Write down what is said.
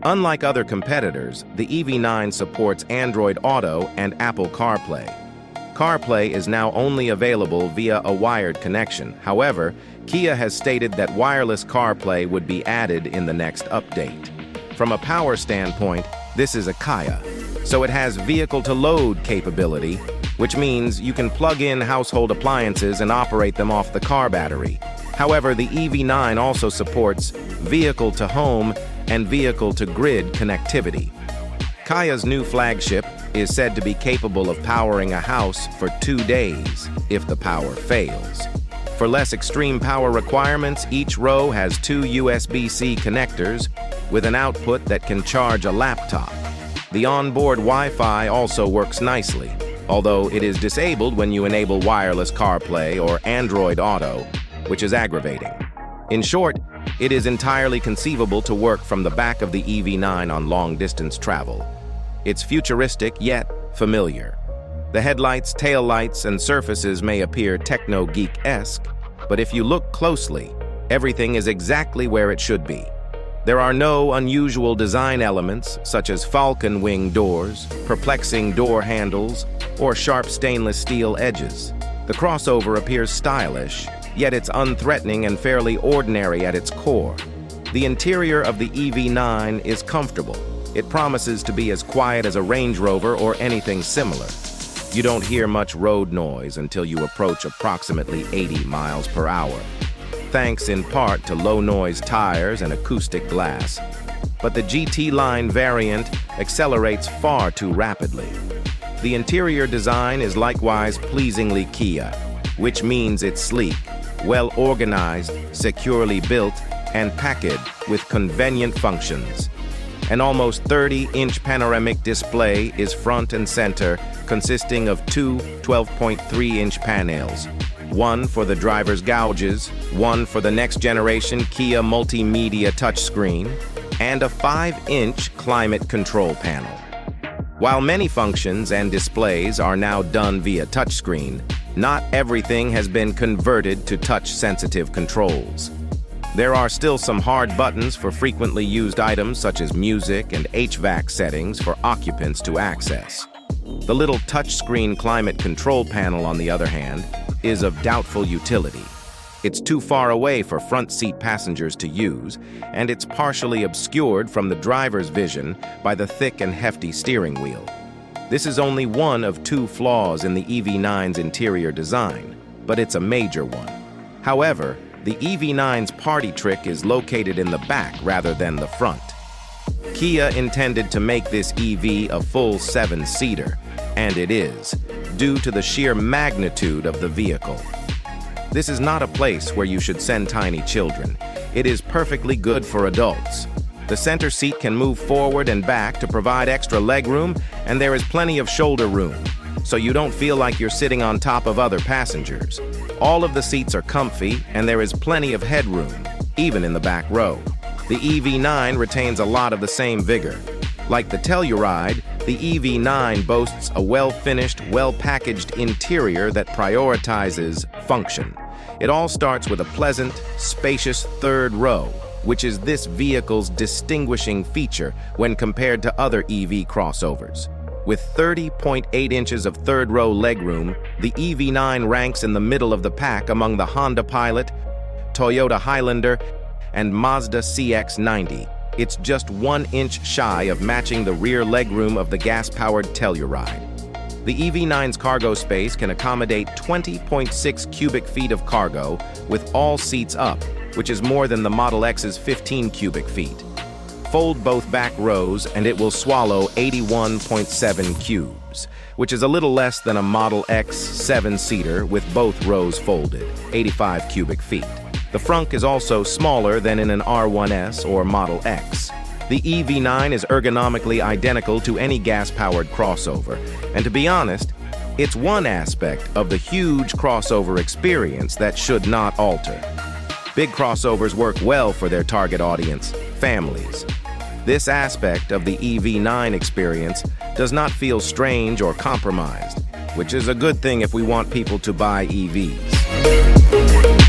Unlike other competitors, the EV9 supports Android Auto and Apple CarPlay. CarPlay is now only available via a wired connection. However, Kia has stated that wireless CarPlay would be added in the next update. From a power standpoint, this is a Kia, so it has vehicle-to-load capability, which means you can plug in household appliances and operate them off the car battery. However, the EV9 also supports vehicle-to-home and vehicle-to-grid connectivity. Kia's new flagship is said to be capable of powering a house for 2 days if the power fails. For less extreme power requirements, each row has 2 USB-C connectors with an output that can charge a laptop. The onboard Wi-Fi also works nicely, although it is disabled when you enable wireless CarPlay or Android Auto, which is aggravating. In short, it is entirely conceivable to work from the back of the EV9 on long-distance travel. It's futuristic yet familiar. The headlights, taillights, and surfaces may appear techno-geek-esque, but if you look closely, everything is exactly where it should be. There are no unusual design elements such as falcon wing doors, perplexing door handles, or sharp stainless steel edges. The crossover appears stylish, yet it's unthreatening and fairly ordinary at its core. The interior of the EV9 is comfortable. It promises to be as quiet as a Range Rover or anything similar. You don't hear much road noise until you approach approximately 80 miles per hour, thanks in part to low-noise tires and acoustic glass. But the GT line variant accelerates far too rapidly. The interior design is likewise pleasingly Kia, which means it's sleek, well-organized, securely built, and packaged with convenient functions. An almost 30-inch panoramic display is front and center, consisting of 2 12.3-inch panels, one for the driver's gouges, one for the next-generation Kia multimedia touchscreen, and a 5-inch climate control panel. While many functions and displays are now done via touchscreen, not everything has been converted to touch-sensitive controls. There are still some hard buttons for frequently used items such as music and HVAC settings for occupants to access. The little touchscreen climate control panel, on the other hand, is of doubtful utility. It's too far away for front seat passengers to use, and it's partially obscured from the driver's vision by the thick and hefty steering wheel. This is only one of 2 flaws in the EV9's interior design, but it's a major one. However, the EV9's party trick is located in the back rather than the front. Kia intended to make this EV a full 7-seater, and it is, due to the sheer magnitude of the vehicle. This is not a place where you should send tiny children. It is perfectly good for adults. The center seat can move forward and back to provide extra legroom, and there is plenty of shoulder room, so you don't feel like you're sitting on top of other passengers. All of the seats are comfy, and there is plenty of headroom, even in the back row. The EV9 retains a lot of the same vigor. Like the Telluride, the EV9 boasts a well-finished, well-packaged interior that prioritizes function. It all starts with a pleasant, spacious third row, which is this vehicle's distinguishing feature when compared to other EV crossovers. With 30.8 inches of third-row legroom, the EV9 ranks in the middle of the pack among the Honda Pilot, Toyota Highlander, and Mazda CX-90. It's just 1 inch shy of matching the rear legroom of the gas-powered Telluride. The EV9's cargo space can accommodate 20.6 cubic feet of cargo with all seats up, which is more than the Model X's 15 cubic feet. Fold both back rows and it will swallow 81.7 cubes, which is a little less than a Model X 7-seater with both rows folded, 85 cubic feet. The frunk is also smaller than in an R1S or Model X. The EV9 is ergonomically identical to any gas-powered crossover, and to be honest, it's one aspect of the huge crossover experience that should not alter. Big crossovers work well for their target audience, families. This aspect of the EV9 experience does not feel strange or compromised, which is a good thing if we want people to buy EVs.